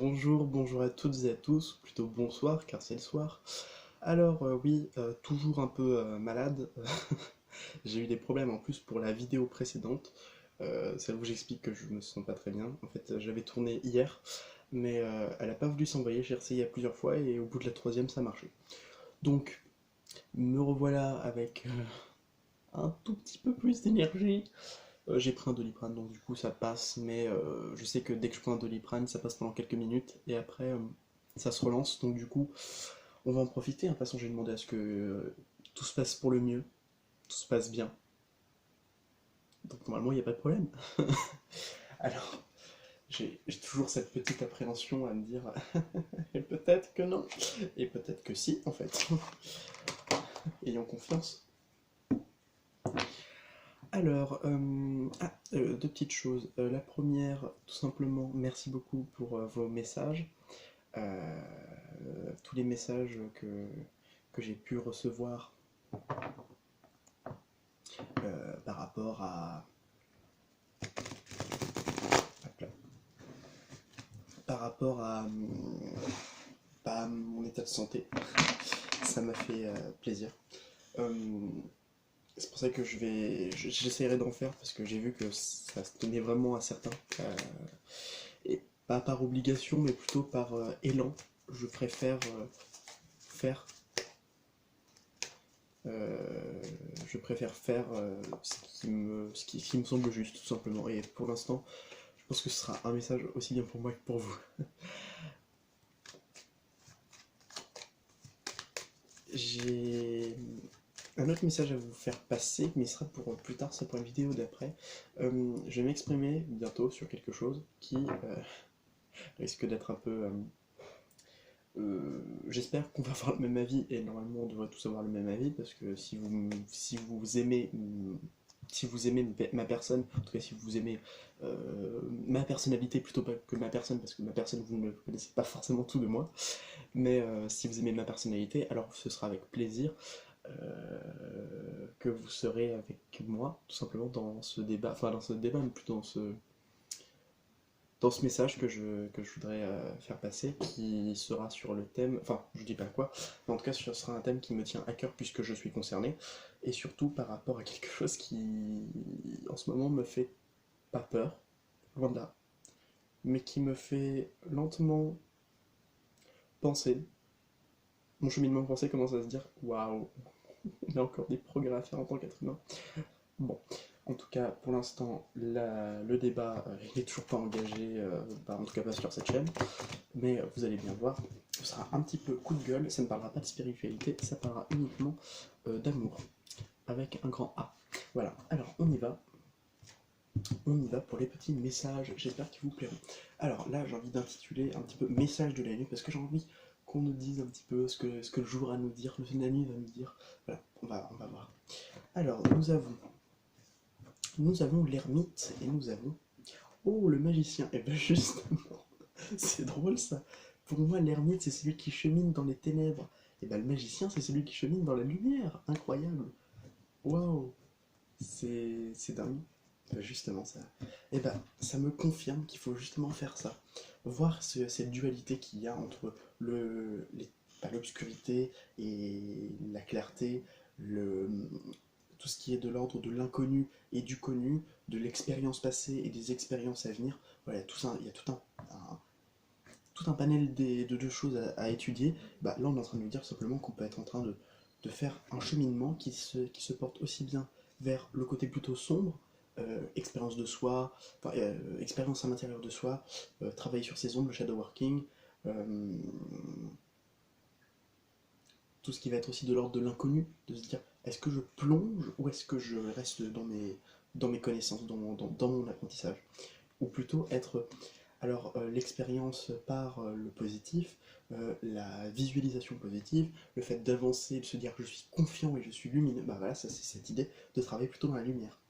Bonjour à toutes et à tous, ou plutôt bonsoir car c'est le soir. Alors oui, toujours un peu malade. J'ai eu des problèmes en plus pour la vidéo précédente, celle où j'explique que je me sens pas très bien. En fait, j'avais tourné hier, mais elle a pas voulu s'envoyer. J'ai essayé à plusieurs fois et au bout de la troisième, ça marchait. Donc, me revoilà avec un tout petit peu plus d'énergie. J'ai pris un Doliprane, donc du coup ça passe, mais je sais que dès que je prends un Doliprane, ça passe pendant quelques minutes, et après ça se relance, donc du coup on va en profiter. De toute façon, j'ai demandé à ce que tout se passe pour le mieux, tout se passe bien, donc normalement il n'y a pas de problème. Alors, j'ai toujours cette petite appréhension à me dire, et peut-être que non, et peut-être que si en fait, ayons confiance. Alors, deux petites choses. La première, tout simplement, merci beaucoup pour vos messages. Euh, Tous les messages que j'ai pu recevoir par rapport à, hop là, par rapport à mon état de santé, ça m'a fait plaisir. Euh, c'est pour ça que j'essaierai d'en faire parce que j'ai vu que ça se tenait vraiment à certains. Et pas par obligation, mais plutôt par élan. Je préfère faire Euh, je préfère faire ce qui me semble juste, tout simplement. Et pour l'instant, je pense que ce sera un message aussi bien pour moi que pour vous. J'ai un autre message à vous faire passer, mais ce sera pour plus tard, c'est pour une vidéo d'après. Je vais m'exprimer bientôt sur quelque chose qui risque d'être un peu... j'espère qu'on va avoir le même avis, et normalement on devrait tous avoir le même avis, parce que si vous aimez si vous aimez ma personne, en tout cas si vous aimez ma personnalité plutôt pas que ma personne, parce que ma personne vous ne connaissez pas forcément tout de moi, mais si vous aimez ma personnalité, alors ce sera avec plaisir que vous serez avec moi, tout simplement dans ce débat, enfin dans ce débat, mais plutôt dans ce message que je voudrais faire passer, qui sera sur le thème, enfin je dis pas quoi, mais en tout cas ce sera un thème qui me tient à cœur puisque je suis concerné, et surtout par rapport à quelque chose qui en ce moment me fait pas peur, loin de là, mais qui me fait lentement penser, mon cheminement de pensée commence à se dire waouh, il y a encore des progrès à faire en tant qu'être humain. Bon, en tout cas, pour l'instant, le débat il n'est toujours pas engagé, en tout cas pas sur cette chaîne, mais vous allez bien voir, ce sera un petit peu coup de gueule, ça ne parlera pas de spiritualité, ça parlera uniquement d'amour, avec un grand A. Voilà, alors on y va pour les petits messages, j'espère qu'ils vous plairont. Alors là, j'ai envie d'intituler un petit peu Message de la nuit, parce que j'ai envie qu'on nous dise un petit peu ce que le jour a à nous dire, la nuit va nous dire. Voilà, on va voir. Alors, nous avons l'ermite et nous avons... Oh, le magicien. Et bien justement, c'est drôle ça. Pour moi, l'ermite, c'est celui qui chemine dans les ténèbres. Et bien le magicien, c'est celui qui chemine dans la lumière. Incroyable. Waouh. C'est dingue. Justement, ça. Et ben, ça me confirme qu'il faut justement faire ça. Voir cette dualité qu'il y a entre l'obscurité et la clarté, le, tout ce qui est de l'ordre de l'inconnu et du connu, de l'expérience passée et des expériences à venir. Voilà, tout ça, il y a tout un panel de choses à étudier. Bah, là, on est en train de nous dire simplement qu'on peut être en train de faire un cheminement qui se porte aussi bien vers le côté plutôt sombre, expérience de soi, enfin, expérience à l'intérieur de soi, travailler sur ses ombres, le shadow working, euh, tout ce qui va être aussi de l'ordre de l'inconnu, de se dire est-ce que je plonge ou est-ce que je reste dans mes connaissances, dans mon apprentissage. Ou plutôt être... Alors l'expérience par le positif, la visualisation positive, le fait d'avancer, de se dire que je suis confiant et je suis lumineux, bah voilà, ça c'est cette idée de travailler plutôt dans la lumière.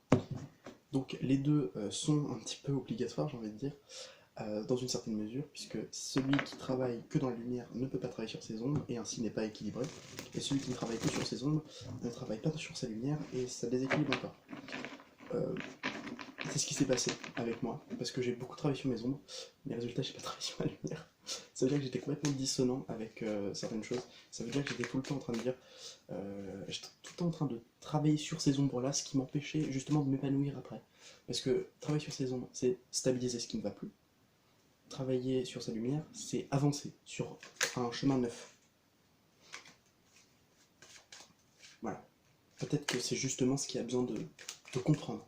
Donc les deux sont un petit peu obligatoires, j'ai envie de dire, dans une certaine mesure, puisque celui qui travaille que dans la lumière ne peut pas travailler sur ses ombres, et ainsi n'est pas équilibré, et celui qui ne travaille que sur ses ombres ne travaille pas sur sa lumière, et ça déséquilibre encore. Euh, c'est ce qui s'est passé avec moi, parce que j'ai beaucoup travaillé sur mes ombres, mais résultat j'ai pas travaillé sur ma lumière. Ça veut dire que j'étais complètement dissonant avec certaines choses. Ça veut dire que j'étais tout le temps en train de dire, j'étais tout le temps en train de travailler sur ces ombres-là, ce qui m'empêchait justement de m'épanouir après. Parce que travailler sur ces ombres, c'est stabiliser ce qui ne va plus. Travailler sur sa lumière, c'est avancer sur un chemin neuf. Voilà. Peut-être que c'est justement ce qu'il y a besoin de comprendre.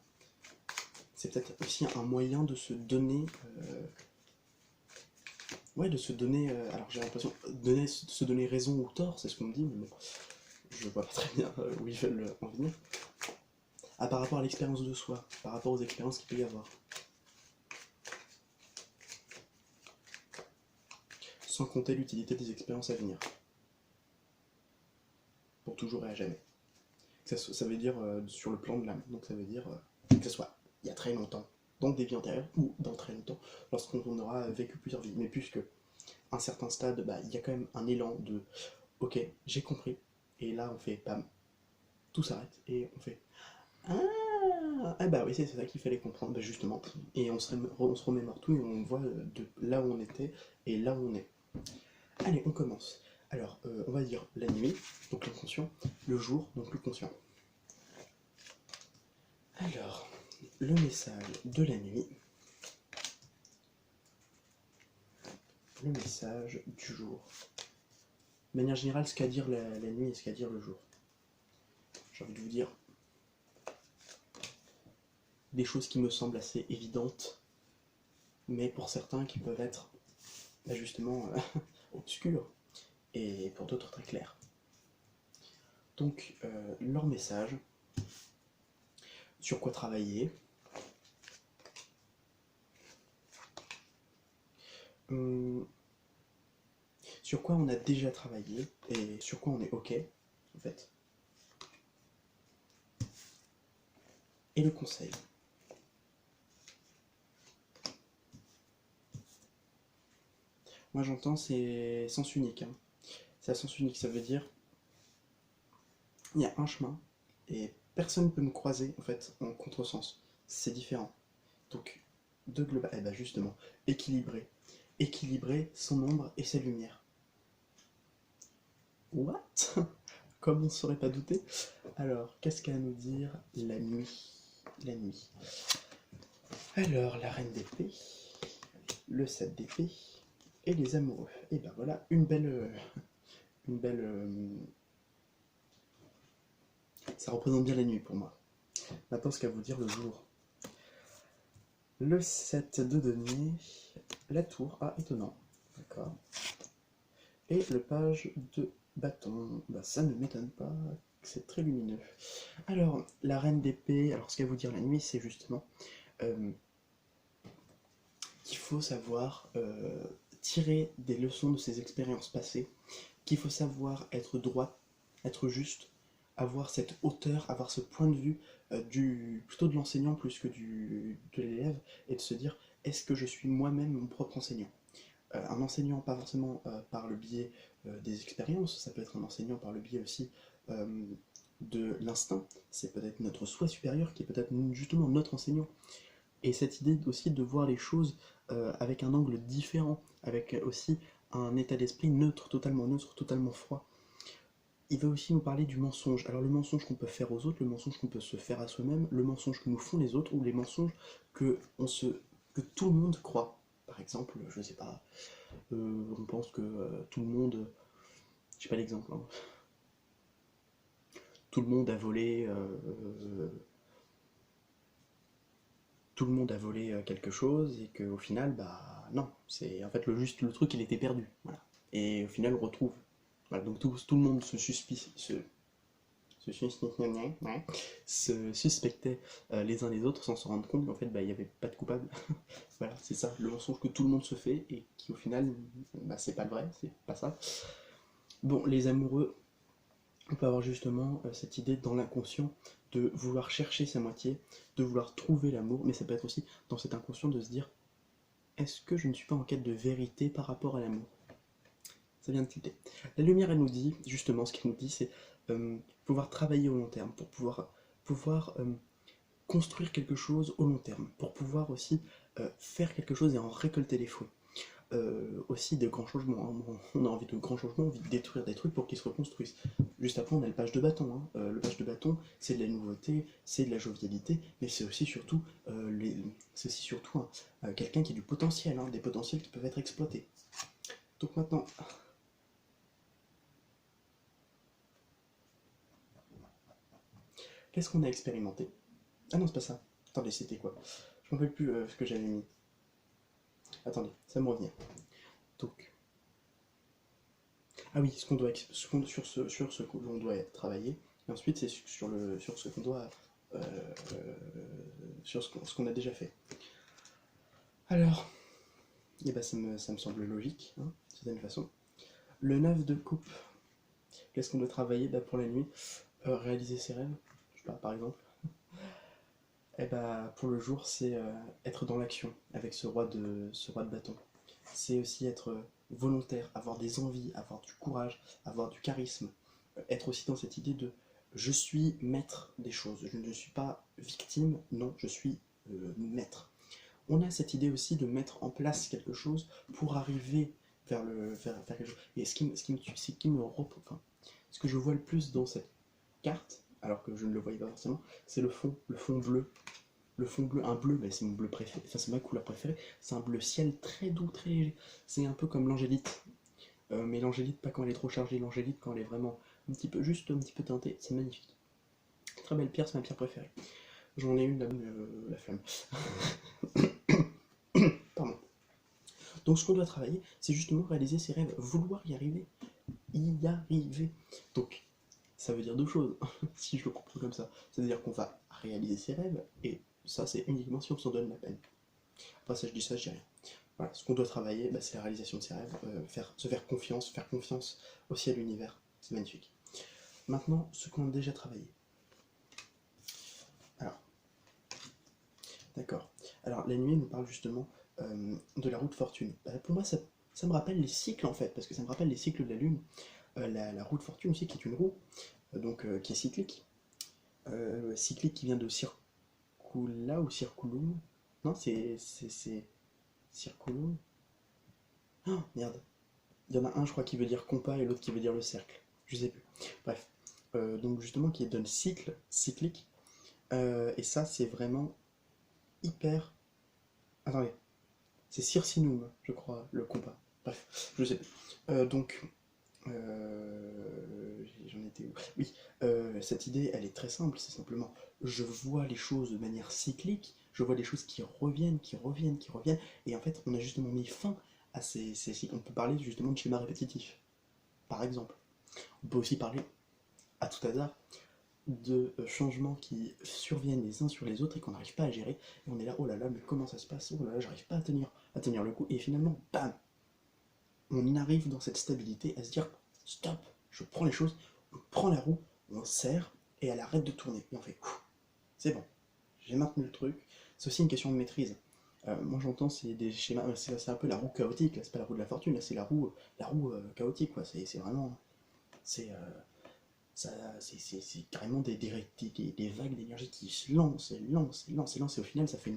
C'est peut-être aussi un moyen de se donner... ouais, de se donner... alors j'ai l'impression de se donner raison ou tort, c'est ce qu'on me dit, mais bon, je vois pas très bien où ils veulent en venir. Ah, par rapport à l'expérience de soi, par rapport aux expériences qu'il peut y avoir. Sans compter l'utilité des expériences à venir. Pour toujours et à jamais. Ça veut dire sur le plan de l'âme, donc ça veut dire que ce soit il y a très longtemps, dans des vies antérieures, ou dans très longtemps, lorsqu'on aura vécu plusieurs vies. Mais puisque à un certain stade, bah, il y a quand même un élan de ok, j'ai compris, et là on fait pam, tout s'arrête, et on fait ah bah oui, c'est ça qu'il fallait comprendre, bah justement, et on se remémore tout, et on voit de là où on était, et là où on est. Allez, on commence. Alors, on va dire la nuit, donc l'inconscient, le jour, donc le conscient. Alors, le message de la nuit, le message du jour. De manière générale, ce qu'a dire la nuit et ce qu'a dire le jour. J'ai envie de vous dire des choses qui me semblent assez évidentes, mais pour certains qui peuvent être bah justement obscures, et pour d'autres très claires. Donc, leur message, sur quoi travailler, sur quoi on a déjà travaillé, et sur quoi on est ok, en fait. Et le conseil. Moi j'entends c'est sens unique. Hein. C'est à sens unique, ça veut dire il y a un chemin et personne ne peut me croiser en fait en contresens. C'est différent. Donc de global, eh ben justement, équilibrer. Équilibrer son ombre et sa lumière. What? Comme on ne saurait pas douter. Alors, qu'est-ce qu'a à nous dire la nuit? La nuit. Alors, la reine d'épée, le 7 d'épée et les amoureux. Et ben voilà, une belle... ça représente bien la nuit pour moi. Maintenant, ce qu'a vous dire le jour. Le 7 de denier, la tour, ah étonnant, d'accord. Et le page de bâton, bah ça ne m'étonne pas, c'est très lumineux. Alors, la reine d'épée, alors ce qu'a vous dire la nuit, c'est justement qu'il faut savoir tirer des leçons de ses expériences passées, qu'il faut savoir être droit, être juste, avoir cette hauteur, avoir ce point de vue plutôt de l'enseignant plus que de l'élève, et de se dire, est-ce que je suis moi-même mon propre enseignant? Un enseignant, pas forcément par le biais des expériences, ça peut être un enseignant par le biais aussi de l'instinct, c'est peut-être notre soi supérieur qui est peut-être justement notre enseignant. Et cette idée aussi de voir les choses avec un angle différent, avec aussi un état d'esprit neutre, totalement froid. Il va aussi nous parler du mensonge. Alors le mensonge qu'on peut faire aux autres, le mensonge qu'on peut se faire à soi-même, le mensonge que nous font les autres, ou les mensonges que tout le monde croit. Par exemple, je sais pas, on pense que tout le monde, je sais pas l'exemple, hein. Tout le monde a volé, quelque chose, et qu'au final, bah non, c'est en fait le truc il était perdu, voilà. Et au final on retrouve. Voilà, donc tout le monde se suspectait les uns les autres sans se rendre compte qu'en fait bah, il n'y avait pas de coupable. Voilà, c'est ça, le mensonge que tout le monde se fait et qui au final, bah, c'est pas le vrai, c'est pas ça. Bon, les amoureux, on peut avoir justement cette idée dans l'inconscient de vouloir chercher sa moitié, de vouloir trouver l'amour, mais ça peut être aussi dans cet inconscient de se dire est-ce que je ne suis pas en quête de vérité par rapport à l'amour? Ça vient de tilter. La lumière, elle nous dit, justement, ce qu'elle nous dit, c'est pouvoir travailler au long terme, pour pouvoir construire quelque chose au long terme, pour pouvoir aussi faire quelque chose et en récolter les fruits. aussi de grands changements, hein. On a envie de grands changements, envie de détruire des trucs pour qu'ils se reconstruisent. Juste après, on a le page de bâton, hein. Le page de bâton, c'est de la nouveauté, c'est de la jovialité, mais c'est aussi surtout, quelqu'un qui a du potentiel, hein, des potentiels qui peuvent être exploités. Donc maintenant, qu'est-ce qu'on a expérimenté? Ah non, c'est pas ça. Attendez, c'était quoi? Je m'en rappelle plus ce que j'avais mis. Attendez, ça me revient. Donc, ah oui, sur ce que l'on doit travailler, et ensuite c'est sur ce qu'on doit, euh, sur ce qu'on a déjà fait. Alors, eh ben ça me semble logique, hein, d'une certaine façon. Le 9 de coupe, qu'est-ce qu'on doit travailler? Bah, pour la nuit, réaliser ses rêves, je sais pas, par exemple. Et bah, pour le jour, c'est être dans l'action avec ce roi de bâton. C'est aussi être volontaire, avoir des envies, avoir du courage, avoir du charisme, être aussi dans cette idée de je suis maître des choses, je ne suis pas victime, non, je suis maître. On a cette idée aussi de mettre en place quelque chose pour arriver vers quelque chose. Et ce que je vois le plus dans cette carte, alors que je ne le voyais pas forcément, c'est le fond bleu. Le fond bleu, un bleu, ben c'est mon bleu préféré, enfin c'est ma couleur préférée, c'est un bleu ciel très doux, très léger. C'est un peu comme l'angélite. Mais l'angélite, pas quand elle est trop chargée, l'angélite quand elle est vraiment juste un petit peu teintée, c'est magnifique. Très belle pierre, c'est ma pierre préférée. J'en ai une là, la flamme. Pardon. Donc ce qu'on doit travailler, c'est justement réaliser ses rêves, vouloir y arriver. Y arriver. Donc, ça veut dire deux choses, si je le comprends comme ça. C'est-à-dire qu'on va réaliser ses rêves, et ça c'est uniquement si on s'en donne la peine. Après ça, je dis rien. Voilà, ce qu'on doit travailler, bah, c'est la réalisation de ses rêves, se faire confiance aussi à l'univers. C'est magnifique. Maintenant, ce qu'on a déjà travaillé. Alors, d'accord. Alors, la nuit nous parle justement de la roue de fortune. Bah, pour moi, ça me rappelle les cycles en fait, parce que ça me rappelle les cycles de la Lune. La roue de fortune aussi, qui est une roue, qui est cyclique. Cyclique qui vient de circula ou circulum. Non, c'est circulum. Oh, merde. Il y en a un, je crois, qui veut dire compas et l'autre qui veut dire le cercle. Je sais plus. Bref. Donc justement, qui donne cyclique. Et ça, c'est vraiment hyper. Attendez. C'est circinum, je crois, le compas. Bref, je sais plus. J'en étais où? Oui, cette idée, elle est très simple. C'est simplement, je vois les choses de manière cyclique. Je vois des choses qui reviennent, qui reviennent, qui reviennent. Et en fait, on a justement mis fin à ces cycles. On peut parler justement de schéma répétitif, par exemple. On peut aussi parler, à tout hasard, de changements qui surviennent les uns sur les autres et qu'on n'arrive pas à gérer. Et on est là, oh là là, mais comment ça se passe? Oh là là, j'arrive pas à tenir le coup. Et finalement, bam, on arrive dans cette stabilité à se dire, stop, je prends les choses, on prend la roue, on serre et elle arrête de tourner. Et on fait, c'est bon, j'ai maintenu le truc. C'est aussi une question de maîtrise. Moi j'entends, c'est des schémas, c'est un peu la roue chaotique, là c'est pas la roue de la fortune, là c'est la roue chaotique, quoi. C'est vraiment, c'est c'est carrément des vagues d'énergie qui se lancent et lancent et lancent et lancent, et au final ça fait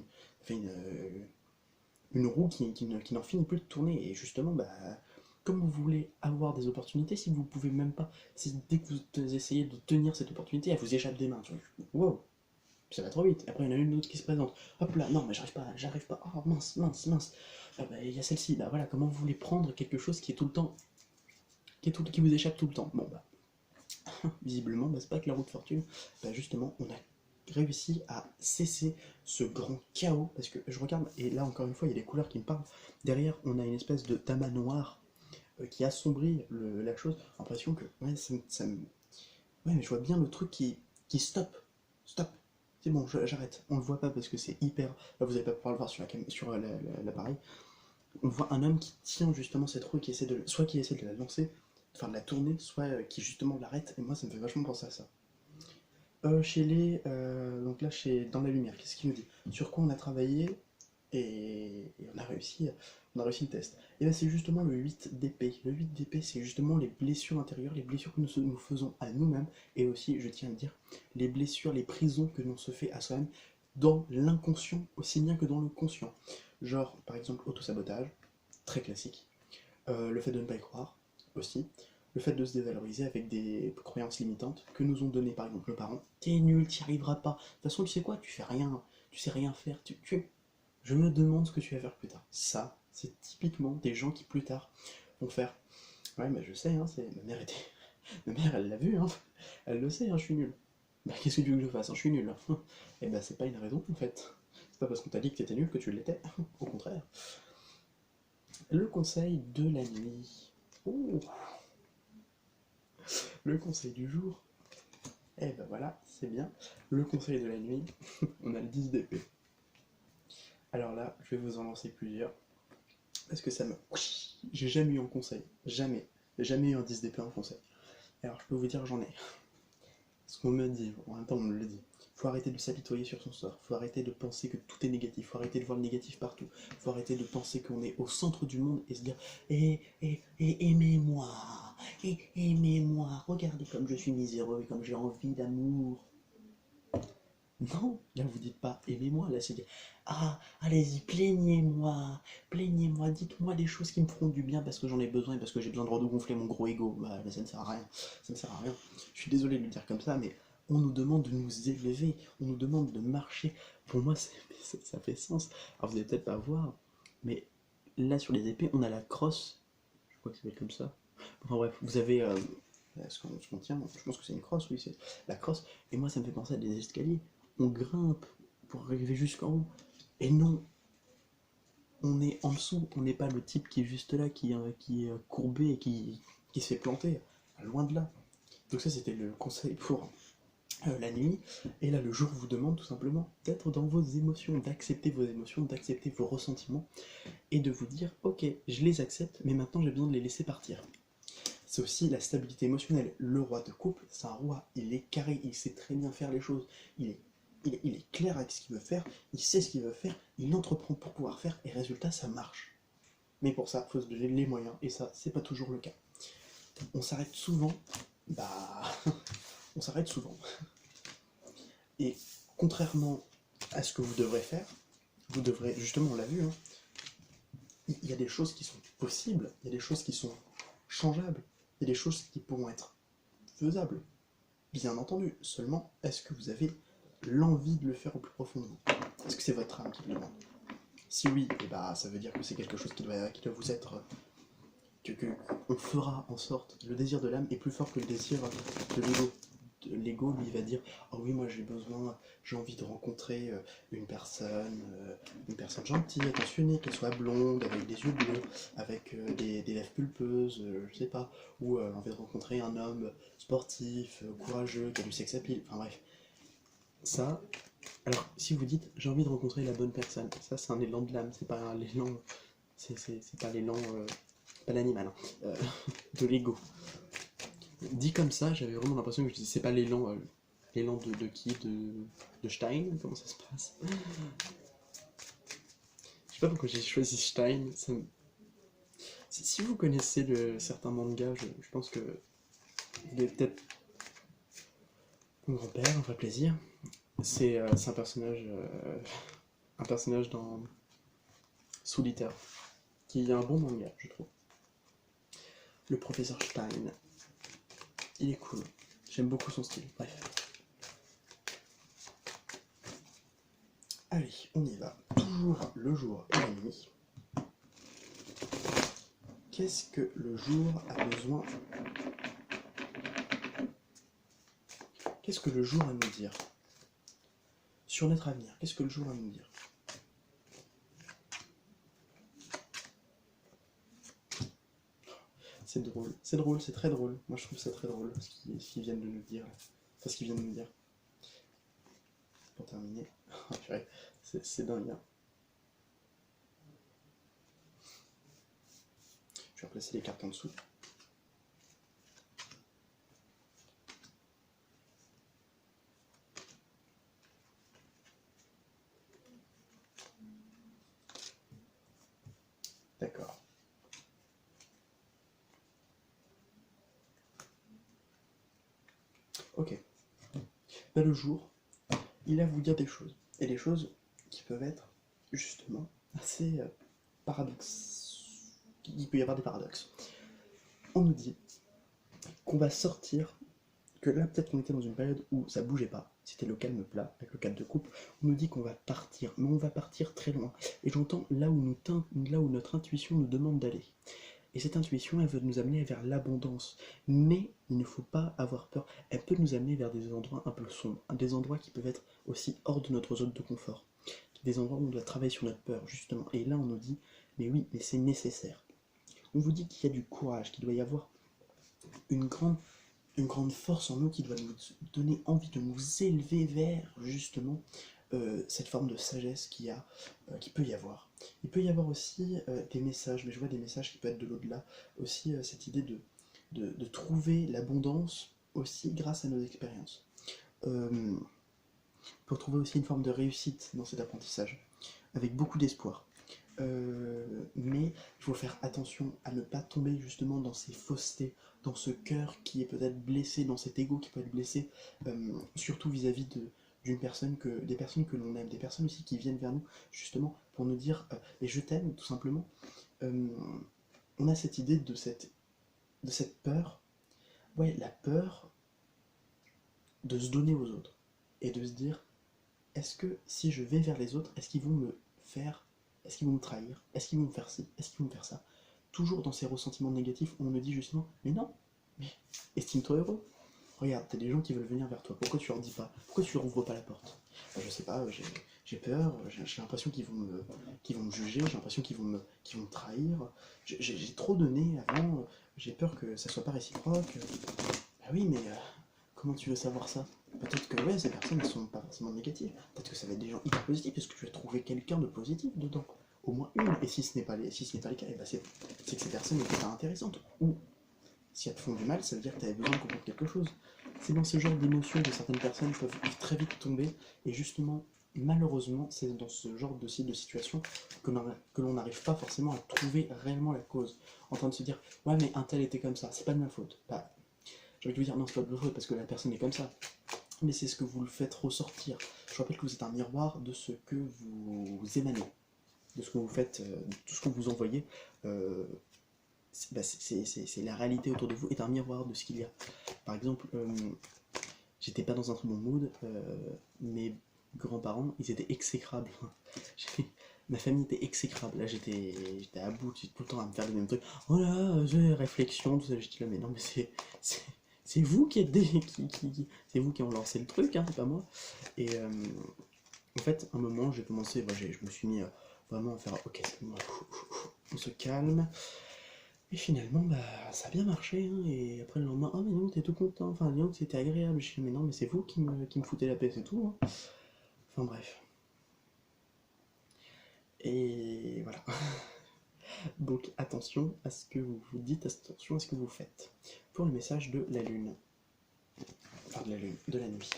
une roue qui n'en finit plus de tourner. Et justement, bah, comme vous voulez avoir des opportunités, si vous pouvez même pas, dès que vous essayez de tenir cette opportunité, elle vous échappe des mains. Wow, ça va trop vite. Après, il y en a une autre qui se présente. Hop là, non, mais j'arrive pas. Oh mince, mince, mince. Ah bah, il y a celle-ci. Bah voilà, comment vous voulez prendre quelque chose qui est tout le temps, qui vous échappe tout le temps? Bon bah, visiblement, bah, c'est pas que la roue de fortune. Bah justement, on a réussi à cesser ce grand chaos, parce que je regarde, et là encore une fois, il y a des couleurs qui me parlent. Derrière, on a une espèce de tamas noir qui assombrit la chose. L'impression que, ouais, ouais, mais je vois bien le truc qui stop. C'est bon, j'arrête. On le voit pas parce que c'est hyper. Là, vous allez pas pouvoir le voir sur l'appareil. On voit un homme qui tient justement cette roue, soit qui essaie de la lancer, enfin de la tourner, soit qui justement l'arrête. Et moi, ça me fait vachement penser à ça. Donc là, dans la lumière, qu'est-ce qu'il nous dit? Sur quoi on a travaillé et on a réussi le test. Et bien c'est justement le 8 d'épée. Le 8 d'épée, c'est justement les blessures intérieures, les blessures que nous faisons à nous-mêmes, et aussi, je tiens à le dire, les blessures, les prisons que l'on se fait à soi-même dans l'inconscient aussi bien que dans le conscient. Genre, par exemple, autosabotage, très classique. Le fait de ne pas y croire, aussi. Le fait de se dévaloriser avec des croyances limitantes que nous ont données par exemple nos parents. T'es nul, t'y arriveras pas. De toute façon, tu sais quoi, tu fais rien, tu sais rien faire. Je me demande ce que tu vas faire plus tard. Ça, c'est typiquement des gens qui plus tard vont faire. Ouais, mais je sais, hein, ma mère, elle l'a vu, hein. Elle le sait, hein, je suis nul. Bah, qu'est-ce que tu veux que je fasse, hein, je suis nul. Et bah, c'est pas une raison en fait. C'est pas parce qu'on t'a dit que t'étais nul que tu l'étais. Au contraire. Le conseil de la nuit. Oh. Le conseil du jour. Eh ben voilà, c'est bien. Le conseil de la nuit, on a le 10 d'épée. Alors là, je vais vous en lancer plusieurs. Parce que ça me... J'ai jamais eu en conseil. Jamais. J'ai jamais eu un 10 d'épée en conseil. Alors je peux vous dire, j'en ai. Ce qu'on me dit, en même temps on me le dit. Faut arrêter de s'apitoyer sur son sort. Faut arrêter de penser que tout est négatif. Faut arrêter de voir le négatif partout. Faut arrêter de penser qu'on est au centre du monde et se dire aimez-moi. Aimez-moi. Regardez comme je suis miséreux et comme j'ai envie d'amour. Non, là vous dites pas aimez-moi, là c'est dire ah, allez-y, plaignez-moi, dites-moi des choses qui me feront du bien parce que j'en ai besoin et parce que j'ai besoin de regonfler mon gros ego. Bah, ça ne sert à rien, ça ne sert à rien. Je suis désolé de le dire comme ça, mais on nous demande de nous élever, on nous demande de marcher. Pour moi, ça fait sens. Alors vous allez peut-être pas voir, mais là sur les épées, on a la crosse. Je crois que ça s'appelle comme ça. Enfin bref, vous avez ce qu'on tient, je pense que c'est une crosse, oui, c'est la crosse. Et moi, ça me fait penser à des escaliers. On grimpe pour arriver jusqu'en haut. Et non, on est en dessous. On n'est pas le type qui est juste là, qui est courbé et qui se fait planter. Loin de là. Donc ça, c'était le conseil pour la nuit. Et là, le jour vous demande tout simplement d'être dans vos émotions, d'accepter vos émotions, d'accepter vos ressentiments et de vous dire, ok, je les accepte, mais maintenant j'ai besoin de les laisser partir. C'est aussi la stabilité émotionnelle. Le roi de couple, c'est un roi, il est carré, il sait très bien faire les choses, il est clair avec ce qu'il veut faire, il sait ce qu'il veut faire, il entreprend pour pouvoir faire, et résultat, ça marche. Mais pour ça, il faut se donner les moyens, et ça, c'est pas toujours le cas. On s'arrête souvent, bah... on s'arrête souvent. Et contrairement à ce que vous devrez faire, vous devrez, justement, on l'a vu, hein, il y a des choses qui sont possibles, il y a des choses qui sont changeables, il y a des choses qui pourront être faisables. Bien entendu, seulement, est-ce que vous avez l'envie de le faire au plus profond de vous? Est-ce que c'est votre âme qui le demande? Si oui, et bah, ça veut dire que c'est quelque chose qui doit vous être... on fera en sorte, le désir de l'âme est plus fort que le désir de l'ego. L'ego, lui, va dire oh oui, moi j'ai envie de rencontrer une personne gentille, attentionnée, qu'elle soit blonde, avec des yeux bleus, avec des lèvres pulpeuses, je sais pas, ou envie de rencontrer un homme sportif, courageux, qui a du sex appeal, enfin bref. Ça, alors si vous dites j'ai envie de rencontrer la bonne personne, ça c'est un élan de l'âme, c'est pas un élan, c'est pas l'élan, pas l'animal, hein, de l'ego. Dit comme ça, j'avais vraiment l'impression que je disais c'est pas l'élan, l'élan de qui, de Stein, comment ça se passe? Je sais pas pourquoi j'ai choisi Stein. Si vous connaissez certains mangas, je pense que vous avez peut-être mon grand-père, un vrai plaisir. C'est un personnage dans Soul Eater, qui est un bon manga, je trouve. Le professeur Stein, il est cool. J'aime beaucoup son style. Bref. Allez, on y va. Toujours le jour et la nuit. Qu'est-ce que le jour a besoin? Qu'est-ce que le jour a à nous dire? Sur notre avenir, qu'est-ce que le jour a à nous dire? C'est drôle, c'est très drôle. Moi je trouve ça très drôle ce qu'ils viennent de nous dire. Enfin, ce qu'ils viennent de nous dire. Pour terminer. C'est dingue. Hein. Je vais replacer les cartes en dessous. D'accord. Ok. Là, le jour, il a à vous dire des choses. Et des choses qui peuvent être, justement, assez qu'il peut y avoir des paradoxes. On nous dit qu'on va sortir, que là peut-être qu'on était dans une période où ça bougeait pas, c'était le calme plat, avec le cadre de coupe, on nous dit qu'on va partir, mais on va partir très loin. Et j'entends là où notre intuition nous demande d'aller. Et cette intuition, elle veut nous amener vers l'abondance. Mais il ne faut pas avoir peur. Elle peut nous amener vers des endroits un peu sombres, des endroits qui peuvent être aussi hors de notre zone de confort. Des endroits où on doit travailler sur notre peur, justement. Et là, on nous dit, mais oui, mais c'est nécessaire. On vous dit qu'il y a du courage, qu'il doit y avoir une grande force en nous qui doit nous donner envie de nous élever vers, justement, cette forme de sagesse qui peut y avoir. Il peut y avoir aussi des messages, mais je vois des messages qui peuvent être de l'au-delà. Aussi cette idée de trouver l'abondance aussi grâce à nos expériences. Pour trouver aussi une forme de réussite dans cet apprentissage, avec beaucoup d'espoir. Mais il faut faire attention à ne pas tomber justement dans ces faussetés, dans ce cœur qui est peut-être blessé, dans cet ego qui peut être blessé, surtout vis-à-vis des personnes que l'on aime, des personnes aussi qui viennent vers nous justement pour nous dire et je t'aime tout simplement. On a cette idée de cette peur, ouais, la peur de se donner aux autres et de se dire est-ce que si je vais vers les autres, est-ce qu'ils vont me faire, est-ce qu'ils vont me trahir, est-ce qu'ils vont me faire ci, est-ce qu'ils vont me faire ça. Toujours dans ces ressentiments négatifs, on me dit justement mais non, mais estime-toi heureux. Regarde, t'as des gens qui veulent venir vers toi, pourquoi tu leur dis pas? Pourquoi tu leur ouvres pas la porte? Je sais pas, j'ai peur, j'ai l'impression qu'ils vont me juger, j'ai l'impression qu'ils vont me trahir. J'ai trop donné avant, j'ai peur que ça soit pas réciproque. Bah oui, mais comment tu veux savoir ça? Peut-être que ouais, ces personnes ne sont pas forcément négatives. Peut-être que ça va être des gens hyper positifs, parce que tu as trouvé quelqu'un de positif dedans. Au moins une. Et si ce n'est pas, le cas, et bah c'est que ces personnes n'étaient pas intéressantes. Ou si elles te font du mal, ça veut dire que tu avais besoin de comprendre quelque chose. C'est dans ce genre d'émotions que certaines personnes peuvent très vite tomber. Et justement, malheureusement, c'est dans ce genre de situation que l'on n'arrive pas forcément à trouver réellement la cause. En train de se dire, ouais, mais un tel était comme ça, c'est pas de ma faute. Bah, j'ai envie de vous dire, non, c'est pas de votre faute parce que la personne est comme ça. Mais c'est ce que vous le faites ressortir. Je rappelle que vous êtes un miroir de ce que vous émanez, de ce que vous faites, de tout ce que vous envoyez. C'est la réalité autour de vous est un miroir de ce qu'il y a. Par exemple, j'étais pas dans un très bon mood, mes grands-parents, ils étaient exécrables. Ma famille était exécrable. Là, j'étais à bout, j'étais tout le temps à me faire les mêmes trucs. Oh là, j'ai réflexion, tout ça. J'étais là, mais non, mais c'est vous qui êtes c'est vous qui ont lancé le truc, hein, c'est pas moi. Et en fait, un moment, j'ai commencé, je me suis mis vraiment à faire, ok, c'est bon, on se calme. Et finalement, bah, ça a bien marché, hein, et après le lendemain, oh mais non, t'es tout content, enfin, disons que c'était agréable. Je dis, mais non, mais c'est vous qui me foutez la paix, c'est tout, hein. Enfin bref. Et voilà. Donc attention à ce que vous vous dites, attention à ce que vous faites. Pour le message de la lune, enfin de la lune, de la nuit.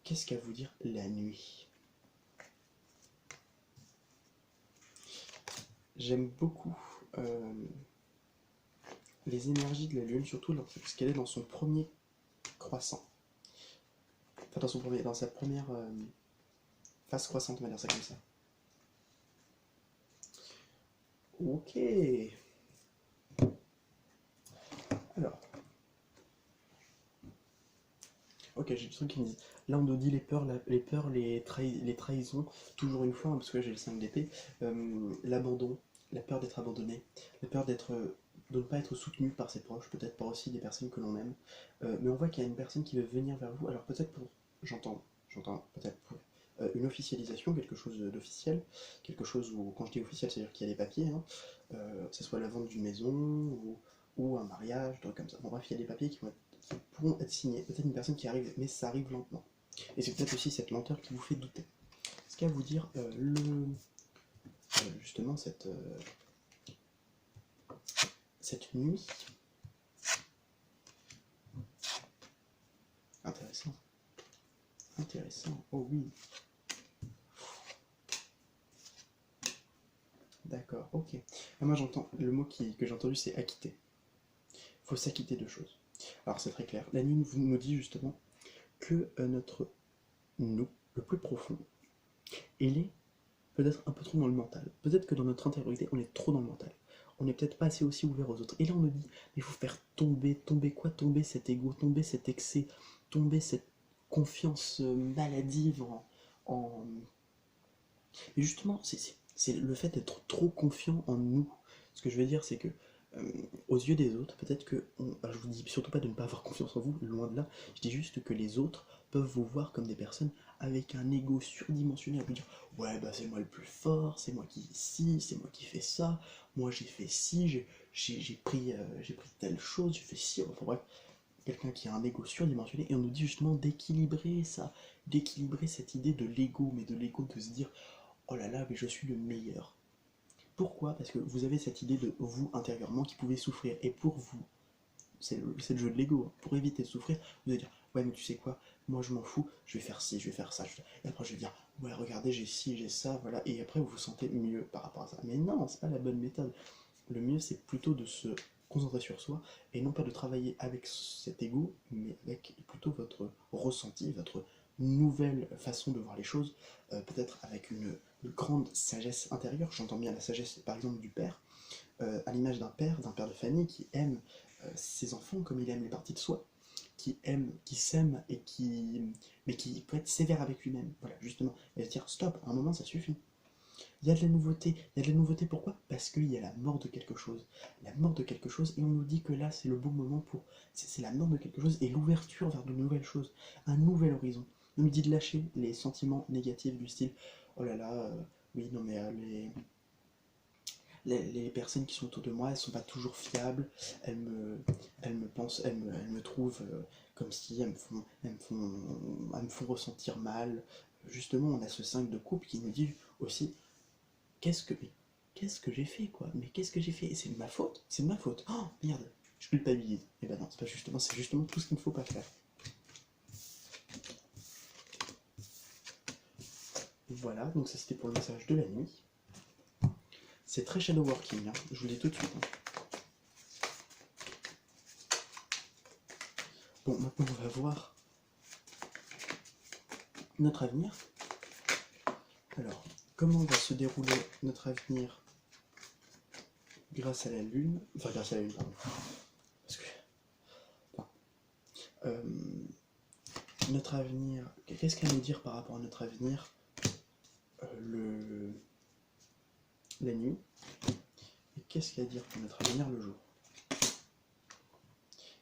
Qu'est-ce qu'à vous dire la nuit? J'aime beaucoup les énergies de la lune, surtout parce qu'elle est dans son premier croissant. Enfin, dans sa première phase croissante, on va dire ça comme ça. Ok. Alors. Ok, j'ai le truc qui me dit. Là, on nous dit les peurs, les trahisons, toujours une fois, hein, parce que là j'ai le 5 d'épée. L'abandon, la peur d'être abandonné, la peur de ne pas être soutenu par ses proches, peut-être par aussi des personnes que l'on aime. Mais on voit qu'il y a une personne qui veut venir vers vous, alors peut-être pour. J'entends peut-être pour une officialisation, quelque chose d'officiel, quelque chose où, quand je dis officiel, c'est-à-dire qu'il y a des papiers, hein, que ce soit la vente d'une maison ou un mariage, des trucs comme ça. Bon, bref, il y a des papiers qui pourront être signés. Peut-être une personne qui arrive, mais ça arrive lentement. Et c'est peut-être aussi cette lenteur qui vous fait douter. Ce qu'à vous dire, justement, cette nuit. Intéressant. Intéressant. Oh oui. D'accord, ok. Et moi j'entends, le mot que j'ai entendu c'est acquitter. Il faut s'acquitter de choses. Alors c'est très clair. La nuit nous dit justement que notre nous, le plus profond, il est peut-être un peu trop dans le mental. Peut-être que dans notre intériorité, on est trop dans le mental. on n'est peut-être pas assez aussi ouvert aux autres. Et là on nous dit, mais il faut faire tomber quoi? Tomber cet ego, tomber cet excès, tomber cette confiance maladive en... Et justement, c'est le fait d'être trop confiant en nous. Ce que je veux dire, c'est que aux yeux des autres, peut-être que, je vous dis surtout pas de ne pas avoir confiance en vous, loin de là, je dis juste que les autres peuvent vous voir comme des personnes avec un ego surdimensionné, à vous dire ouais bah c'est moi le plus fort, c'est moi qui ci, c'est moi qui fais ça, moi j'ai fait ci, j'ai pris telle chose, j'ai fait ci, enfin bref, quelqu'un qui a un ego surdimensionné, et on nous dit justement d'équilibrer ça, d'équilibrer cette idée de l'ego, mais de l'ego de se dire oh là là mais je suis le meilleur. Pourquoi? Parce que vous avez cette idée de vous intérieurement qui pouvait souffrir. Et pour vous, c'est le jeu de l'ego, hein. Pour éviter de souffrir, vous allez dire ouais mais tu sais quoi, moi je m'en fous, je vais faire ci, je vais faire ça. Et après je vais dire ouais regardez j'ai ci, j'ai ça, voilà. Et après vous vous sentez mieux par rapport à ça. Mais non, c'est pas la bonne méthode. Le mieux c'est plutôt de se concentrer sur soi et non pas de travailler avec cet ego, mais avec plutôt votre ressenti, votre nouvelle façon de voir les choses, peut-être avec une grande sagesse intérieure. J'entends bien la sagesse par exemple du père, à l'image d'un père de famille qui aime ses enfants comme il aime les parties de soi, qui aime, qui s'aime et mais qui peut être sévère avec lui-même. Voilà, justement, et se dire stop, à un moment ça suffit. Il y a de la nouveauté. Il y a de la nouveauté pourquoi? Parce qu'il y a la mort de quelque chose. La mort de quelque chose, et on nous dit que là, c'est le bon moment pour... C'est la mort de quelque chose et l'ouverture vers de nouvelles choses. Un nouvel horizon. On nous dit de lâcher les sentiments négatifs du style oh là là, oui, non mais les personnes qui sont autour de moi, elles sont pas toujours fiables, elles me pensent, elles me trouvent comme si elles me font ressentir mal. Justement, on a ce 5 de couple qui nous dit aussi qu'est-ce que qu'est-ce que j'ai fait quoi? Mais qu'est-ce que j'ai fait? Et c'est de ma faute? C'est de ma faute. Oh merde, je culpabilise. Et ben non, c'est pas justement, c'est justement tout ce qu'il ne faut pas faire. Voilà, donc ça c'était pour le message de la nuit. C'est très shadow working, hein, je vous le dis tout de suite. Hein. Bon, maintenant on va voir notre avenir. Alors, comment va se dérouler notre avenir grâce à la Lune? Enfin, grâce à la Lune, pardon. Parce que... Enfin, notre avenir... Qu'est-ce qu'elle nous dire par rapport à notre avenir la nuit? Et qu'est-ce qu'il y a à dire pour notre avenir le jour?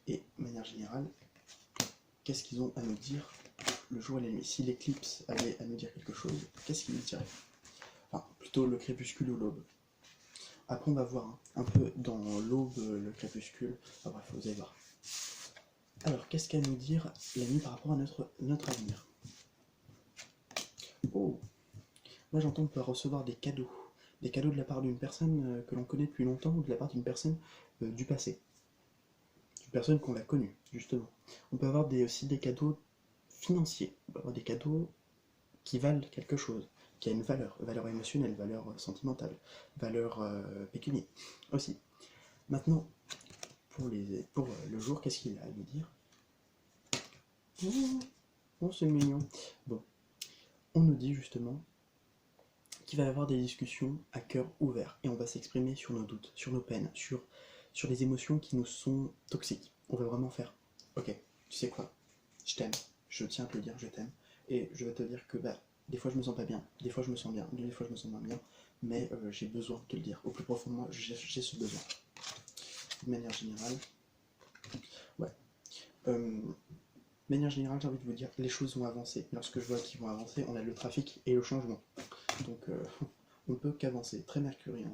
Et, de manière générale, qu'est-ce qu'ils ont à nous dire le jour et la nuit? Si l'éclipse avait à nous dire quelque chose, qu'est-ce qu'il nous dirait? Enfin, plutôt le crépuscule ou l'aube. Après, on va voir un peu dans l'aube, le crépuscule. Enfin bref, vous allez voir. Alors, qu'est-ce qu'à nous dire la nuit par rapport à notre avenir? Oh, moi j'entends qu'on peut recevoir des cadeaux. Des cadeaux de la part d'une personne que l'on connaît depuis longtemps ou de la part d'une personne du passé. D'une personne qu'on a connue, justement. On peut avoir aussi des cadeaux financiers. On peut avoir des cadeaux qui valent quelque chose, qui a une valeur, valeur émotionnelle, valeur sentimentale, valeur pécuniaire aussi. Maintenant, pour le jour, qu'est-ce qu'il a à nous dire? Oh, c'est mignon. Bon, on nous dit justement qu'il va y avoir des discussions à cœur ouvert et on va s'exprimer sur nos doutes, sur nos peines, sur les émotions qui nous sont toxiques. On va vraiment faire ok, tu sais quoi, je t'aime, je tiens à te le dire, je t'aime, et je vais te dire que bah, des fois je me sens pas bien, des fois je me sens bien, des fois je me sens moins bien, mais j'ai besoin de te le dire. Au plus profond de moi, j'ai ce besoin. De manière générale, ouais. De manière générale, j'ai envie de vous dire, les choses vont avancer. Lorsque je vois qu'ils vont avancer, on a le trafic et le changement. Donc on ne peut qu'avancer, très mercurien.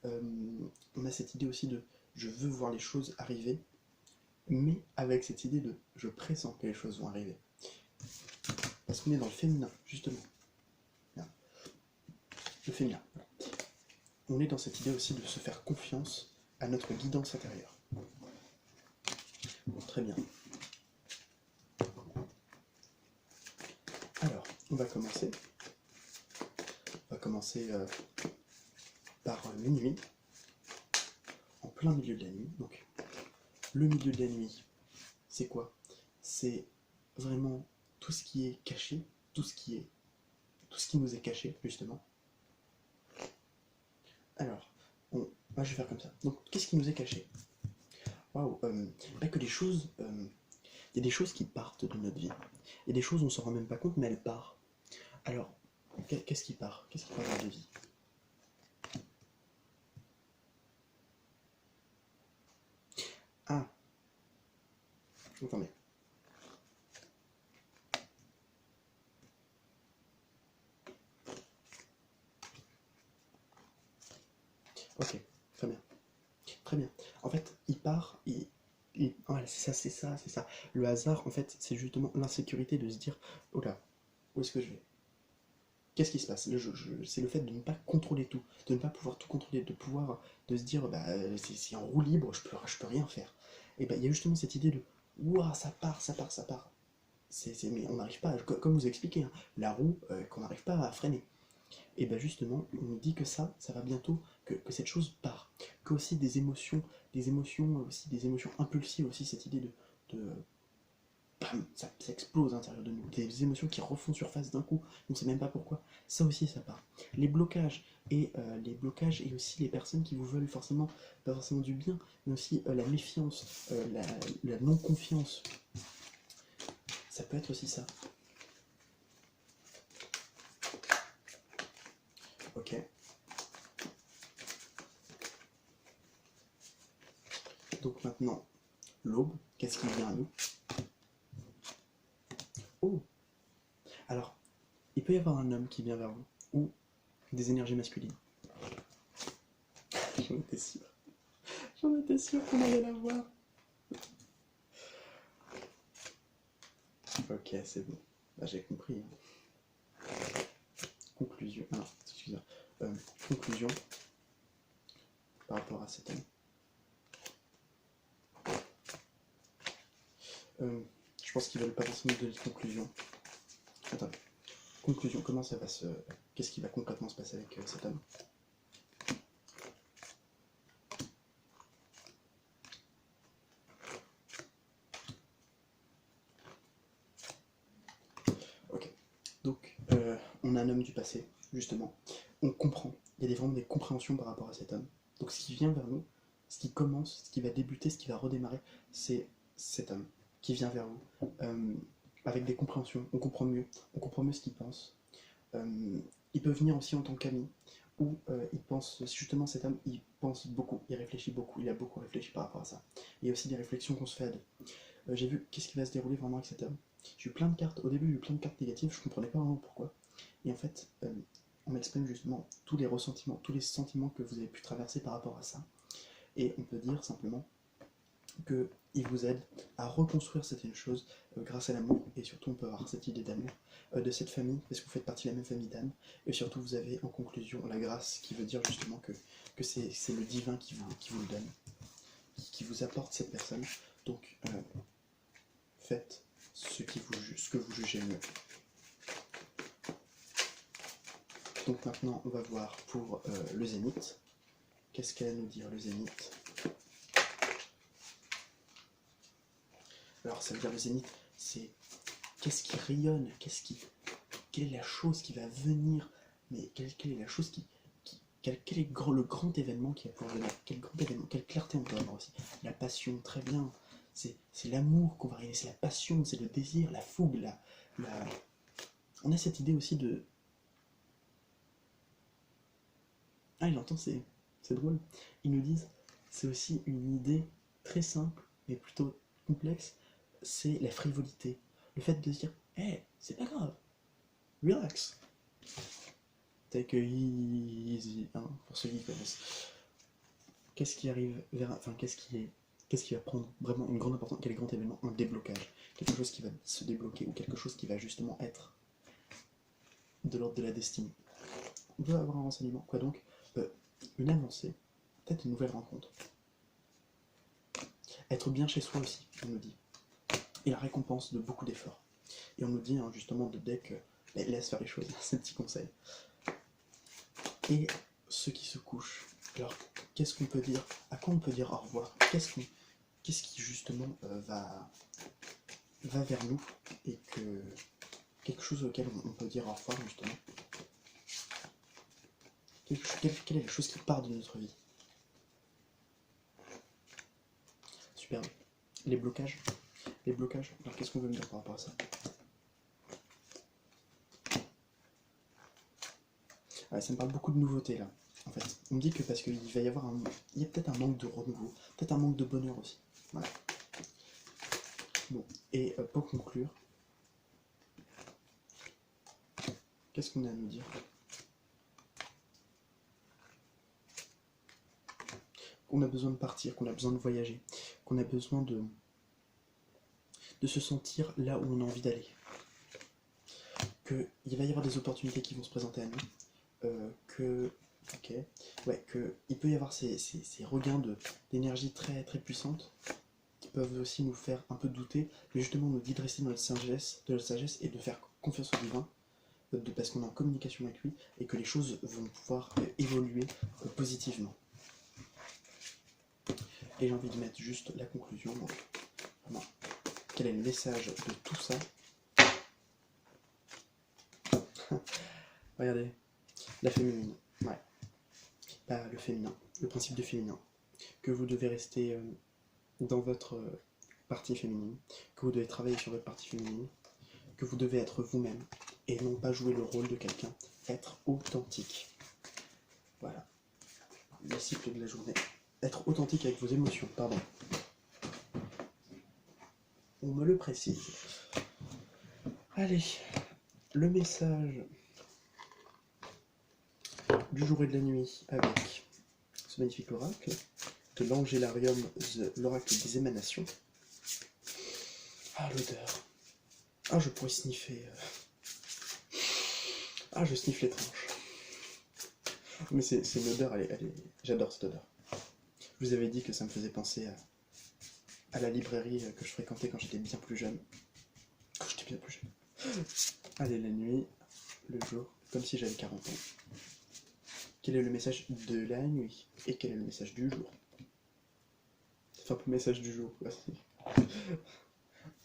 On a cette idée aussi de je veux voir les choses arriver, mais avec cette idée de je pressens que les choses vont arriver. Parce qu'on est dans le féminin, justement. Le féminin. On est dans cette idée aussi de se faire confiance à notre guidance intérieure. Bon, très bien. Alors, on va commencer. On va commencer par minuit, en plein milieu de la nuit. Donc, le milieu de la nuit, c'est quoi? C'est vraiment tout ce qui est caché, tout ce qui nous est caché, justement. Alors, Moi je vais faire comme ça. Donc qu'est-ce qui nous est caché? Waouh, pas que des choses. Il y a des choses qui partent de notre vie. Il y a des choses on s'en rend même pas compte, mais elles partent. Alors, qu'est-ce qui part? Qu'est-ce qui part de notre vie? Ah, attendez. Ok, très bien. Très bien. En fait, il part, voilà, c'est ça, c'est ça, c'est ça. Le hasard, en fait, c'est justement l'insécurité de se dire, oh là, où est-ce que je vais? Qu'est-ce qui se passe? C'est le fait de ne pas contrôler tout, de ne pas pouvoir tout contrôler, de se dire, bah, c'est en roue libre, je peux rien faire. Et bah, il y a justement cette idée de, ouah, ça part, ça part, ça part. Mais on n'arrive pas, comme vous expliquez, hein, la roue qu'on n'arrive pas à freiner. Et bien justement, on nous dit que ça va bientôt, que cette chose part. Que aussi des émotions, aussi des émotions impulsives, aussi cette idée de bam, ça explose à l'intérieur de nous. Des émotions qui refont surface d'un coup, on ne sait même pas pourquoi. Ça aussi, ça part. Les blocages et aussi les personnes qui vous veulent forcément, pas forcément du bien, mais aussi la méfiance, la non-confiance. Ça peut être aussi ça. Ok. Donc maintenant, l'aube, qu'est-ce qui vient à nous? Oh! Alors, il peut y avoir un homme qui vient vers vous, ou des énergies masculines. J'en étais sûr. J'en étais sûr qu'on allait la voir. Ok, c'est bon. Bah, j'ai compris. Conclusion. Ah, excusez-moi. Conclusion par rapport à cet homme. Je pense qu'ils veulent pas forcément donner de conclusion. Attends. Conclusion, comment ça va se... Qu'est-ce qui va concrètement se passer avec cet homme? Ok. Donc, on a un homme du passé, justement. On comprend. Il y a vraiment des compréhensions par rapport à cet homme. Donc, ce qui vient vers nous, ce qui commence, ce qui va débuter, ce qui va redémarrer, c'est cet homme qui vient vers vous. Avec des compréhensions, on comprend mieux ce qu'il pense. Il peut venir aussi en tant qu'ami, où il pense, justement cet homme, il pense beaucoup, il réfléchit beaucoup, il a beaucoup réfléchi par rapport à ça. Il y a aussi des réflexions qu'on se fait à deux. J'ai vu qu'est-ce qui va se dérouler vraiment avec cet homme. J'ai eu plein de cartes, au début j'ai eu plein de cartes négatives, je comprenais pas vraiment pourquoi. Et en fait, on m'exprime justement tous les ressentiments, tous les sentiments que vous avez pu traverser par rapport à ça. Et on peut dire simplement qu'il vous aide à reconstruire certaines choses grâce à l'amour, et surtout on peut avoir cette idée d'amour de cette famille, parce que vous faites partie de la même famille d'âme, et surtout vous avez en conclusion la grâce, qui veut dire justement que c'est le divin qui vous le donne, qui vous apporte cette personne. Donc faites ce que vous jugez mieux. Donc maintenant on va voir pour le zénith. Qu'est-ce qu'elle a à nous dire le zénith? Alors ça veut dire le zénith, c'est qu'est-ce qui rayonne, quelle est la chose qui va venir, mais quelle est la chose quel est le grand événement qui va pouvoir venir, quel grand événement, quelle clarté on peut avoir aussi. La passion, très bien, c'est l'amour qu'on va réaliser, c'est la passion, c'est le désir, la fougue, on a cette idée aussi de... Ah, il entend, c'est drôle. Ils nous disent, c'est aussi une idée très simple, mais plutôt complexe, c'est la frivolité. Le fait de se dire, hey, c'est pas grave, relax. Take easy, hein, pour ceux qui connaissent. Qu'est-ce qui arrive vers... Enfin, qu'est-ce qui va prendre vraiment une grande importance? Quel est le grand événement? Un déblocage. Quelque chose qui va se débloquer, ou quelque chose qui va justement être de l'ordre de la destinée. On peut avoir un renseignement. Quoi donc? Une avancée, peut-être une nouvelle rencontre. Être bien chez soi aussi, on nous dit. Et la récompense de beaucoup d'efforts. Et on nous dit hein, justement de deck, laisse faire les choses, c'est un petit conseil. Et ceux qui se couchent, alors qu'est-ce qu'on peut dire? À quoi on peut dire au revoir? Qu'est-ce qui justement va vers nous et quelque chose auquel on peut dire au revoir justement? Quelle est la chose qui part de notre vie? perdu. Les blocages. Les blocages. Alors qu'est-ce qu'on veut me dire par rapport à ça? Ouais, ça me parle beaucoup de nouveautés là. En fait, on me dit que parce qu'il va y avoir il y a peut-être un manque de renouveau, peut-être un manque de bonheur aussi. Voilà. Bon, et pour conclure, qu'est-ce qu'on a à nous dire? Qu'on a besoin de partir, qu'on a besoin de voyager, qu'on a besoin de se sentir là où on a envie d'aller. Qu'il va y avoir des opportunités qui vont se présenter à nous, qu'il peut y avoir ces regains d'énergie très, très puissantes qui peuvent aussi nous faire un peu douter, mais justement nous guider de rester dans notre sagesse et de faire confiance au divin, parce qu'on est en communication avec lui et que les choses vont pouvoir évoluer positivement. Et j'ai envie de mettre juste la conclusion. Donc, vraiment, quel est le message de tout ça? Regardez, la féminine, ouais. Le féminin, le principe du féminin. Que vous devez rester dans votre partie féminine, que vous devez travailler sur votre partie féminine, que vous devez être vous-même et non pas jouer le rôle de quelqu'un, être authentique. Voilà, le cycle de la journée. Être authentique avec vos émotions, pardon. On me le précise. Allez, le message du jour et de la nuit avec ce magnifique oracle de l'Angélarium, l'oracle des émanations. Ah, l'odeur. Ah, je pourrais sniffer. Ah, je sniffe les tranches. Mais c'est une odeur, j'adore cette odeur. Je vous avais dit que ça me faisait penser à la librairie que je fréquentais quand j'étais bien plus jeune. Allez, la nuit, le jour, comme si j'avais 40 ans. Quel est le message de la nuit? Et quel est le message du jour? C'est un peu le message du jour.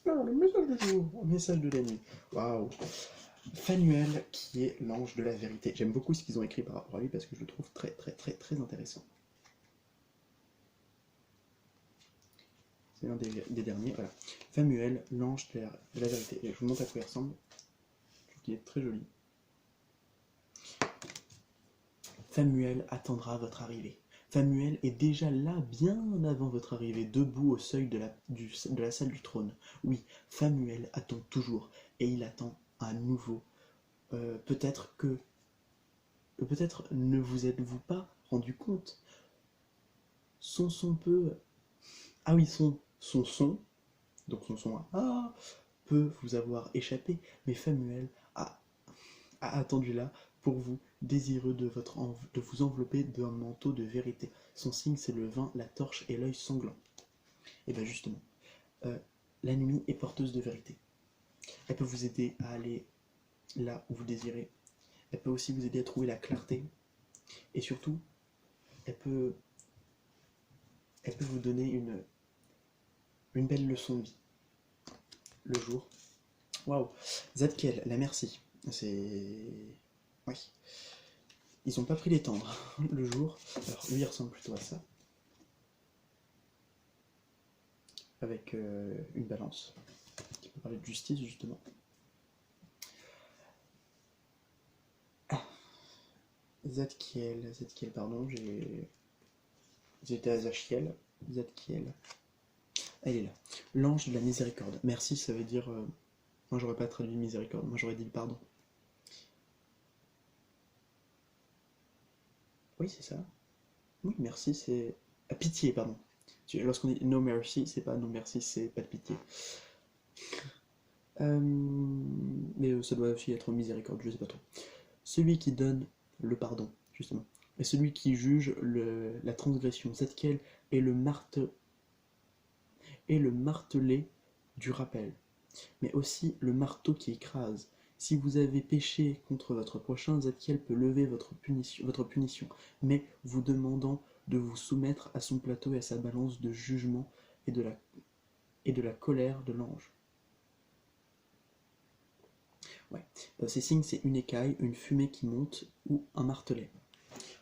Non, le message du jour, le message de la nuit. Waouh! Phanuel, qui est l'ange de la vérité. J'aime beaucoup ce qu'ils ont écrit par rapport à lui parce que je le trouve très très très très intéressant. C'est l'un des derniers, voilà. Phanuel, l'ange de la vérité. Et je vous montre à quoi il ressemble. Je trouve qu'il est très joli. Phanuel attendra votre arrivée. Phanuel est déjà là bien avant votre arrivée, debout au seuil de la salle du trône. Oui, Phanuel attend toujours, et il attend à nouveau. Peut-être ne vous êtes-vous pas rendu compte. Son son peut... Ah oui, son son, donc son son peut vous avoir échappé, mais Phanuel a attendu là pour vous, désireux de vous envelopper d'un manteau de vérité. Son signe, c'est le vin, la torche et l'œil sanglant. Et bien justement, la nuit est porteuse de vérité. Elle peut vous aider à aller là où vous désirez. Elle peut aussi vous aider à trouver la clarté. Et surtout, elle peut vous donner une belle leçon de vie. Le jour. Waouh! Zadkiel, la merci. C'est... Oui. Ils n'ont pas pris les tendres. Le jour. Alors, lui, il ressemble plutôt à ça. Avec une balance. Qui peut parler de justice, justement. Zadkiel, pardon, j'étais à Zachiel. Zadkiel. Elle est là. L'ange de la miséricorde. Merci, ça veut dire... Moi, j'aurais pas traduit miséricorde. Moi, j'aurais dit le pardon. Oui, c'est ça. Oui, merci, c'est... Ah, pitié, pardon. Lorsqu'on dit no mercy, c'est pas no merci, c'est pas de pitié. Mais ça doit aussi être miséricorde, je sais pas trop. Celui qui donne le pardon, justement. Et celui qui juge la transgression. Zadkiel est le martelé du rappel, mais aussi le marteau qui écrase. Si vous avez péché contre votre prochain, Zadkiel peut lever votre punition, mais vous demandant de vous soumettre à son plateau et à sa balance de jugement et de la colère de l'ange. Ouais. Ces signes, c'est une écaille, une fumée qui monte ou un martelet.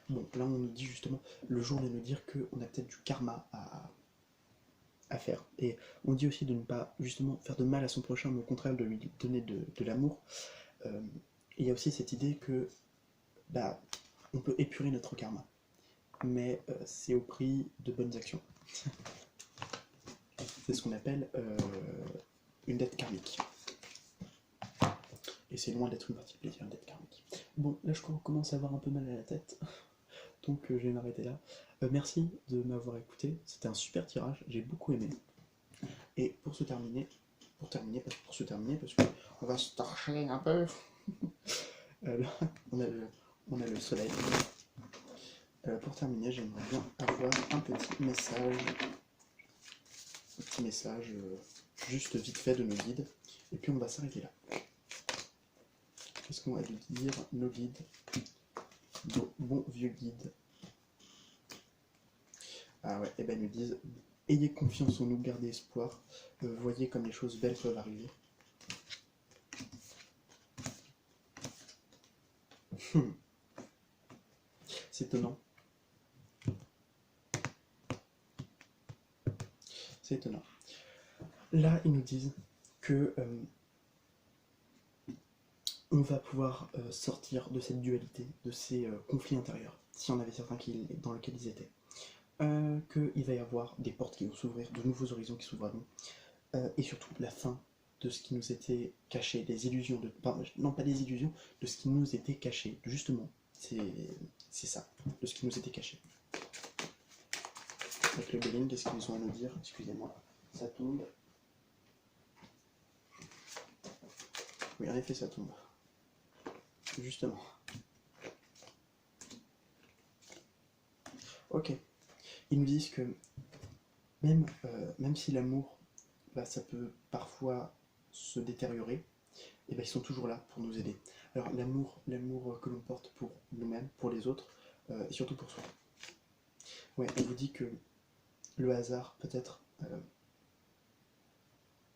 Bon, là on nous dit justement, le jour vient nous dire qu'on a peut-être du karma à faire. Et on dit aussi de ne pas justement faire de mal à son prochain, mais au contraire de lui donner de l'amour. Il y a aussi cette idée que bah, on peut épurer notre karma, mais c'est au prix de bonnes actions. C'est ce qu'on appelle une dette karmique. Et c'est loin d'être une partie de plaisir, une dette karmique. Bon, là je commence à avoir un peu mal à la tête, donc je vais m'arrêter là. Merci de m'avoir écouté, c'était un super tirage, j'ai beaucoup aimé. Et pour terminer, parce qu'on va se torcher un peu, là, on a le soleil. Pour terminer, j'aimerais bien avoir un petit message juste vite fait de nos guides, et puis on va s'arrêter là. Qu'est-ce qu'on va lui dire, nos guides, nos bons vieux guides? Ah ouais, et ben ils nous disent, ayez confiance en nous, gardez espoir, voyez comme les choses belles peuvent arriver. C'est étonnant. C'est étonnant. Là, ils nous disent que on va pouvoir sortir de cette dualité, de ces conflits intérieurs, si on avait certains dans lesquels ils étaient. Qu'il va y avoir des portes qui vont s'ouvrir, de nouveaux horizons qui s'ouvriront, et surtout la fin de ce qui nous était caché, des illusions, non pas des illusions, de ce qui nous était caché, justement, c'est ça, de ce qui nous était caché. Avec le Béling, qu'est-ce qu'ils ont à nous dire? Excusez-moi, ça tombe. Oui, en effet, ça tombe. Justement. Ok. Ils nous disent que même si l'amour, bah, ça peut parfois se détériorer, et ben ils sont toujours là pour nous aider. Alors l'amour que l'on porte pour nous-mêmes, pour les autres, et surtout pour soi. Ouais, on vous dit que le hasard peut-être...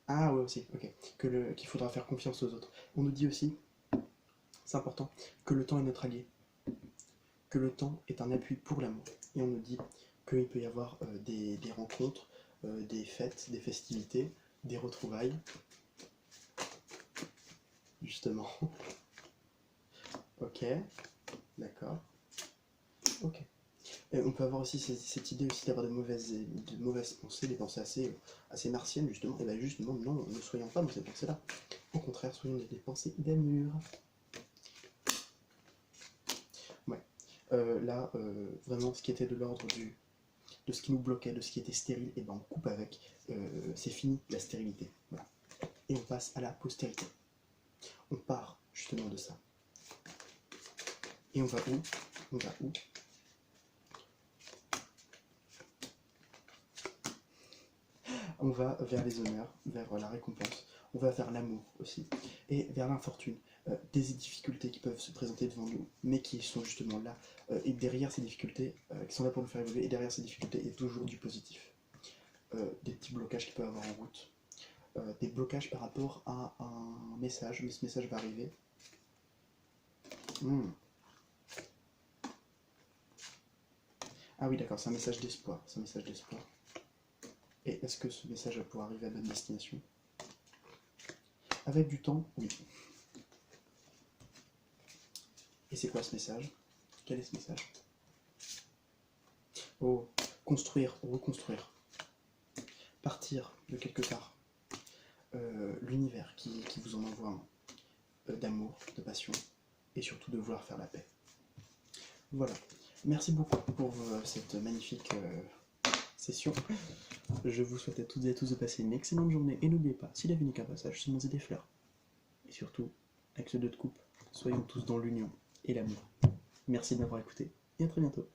Ah ouais aussi, ok. Qu'il faudra faire confiance aux autres. On nous dit aussi, c'est important, que le temps est notre allié. Que le temps est un appui pour l'amour. Et on nous dit qu'il peut y avoir des rencontres, des fêtes, des festivités, des retrouvailles. Justement. Ok, d'accord. Ok. Et on peut avoir aussi cette idée aussi d'avoir de mauvaises pensées, des pensées assez martiennes justement. Et bien justement, non, ne soyons pas dans ces pensées-là. Au contraire, soyons des pensées d'amour. Ouais. Là, vraiment, ce qui était de l'ordre de ce qui nous bloquait, de ce qui était stérile, et ben on coupe avec. C'est fini la stérilité. Voilà. Et on passe à la postérité. On part justement de ça. Et on va où? On va où? On va vers les honneurs, vers la récompense, on va vers l'amour aussi, et vers l'infortune, des difficultés qui peuvent se présenter devant nous, mais qui sont justement là, et derrière ces difficultés, qui sont là pour nous faire évoluer, et derrière ces difficultés, il y a toujours du positif. Des petits blocages qu'il peut y avoir en route, des blocages par rapport à un message, mais ce message va arriver. Ah oui, d'accord, c'est un message d'espoir, c'est un message d'espoir. Et est-ce que ce message va pouvoir arriver à bonne destination? Avec du temps, oui. Et c'est quoi ce message? Quel est ce message? Oh, construire, reconstruire. Partir de quelque part. L'univers qui vous en envoie un. D'amour, de passion, et surtout de vouloir faire la paix. Voilà. Merci beaucoup pour cette magnifique session. Je vous souhaite à toutes et à tous de passer une excellente journée, et n'oubliez pas, si la vie n'est qu'un passage, semez des fleurs. Et surtout, avec ce 2 de coupe, soyons tous dans l'union et l'amour. Merci de m'avoir écouté, et à très bientôt.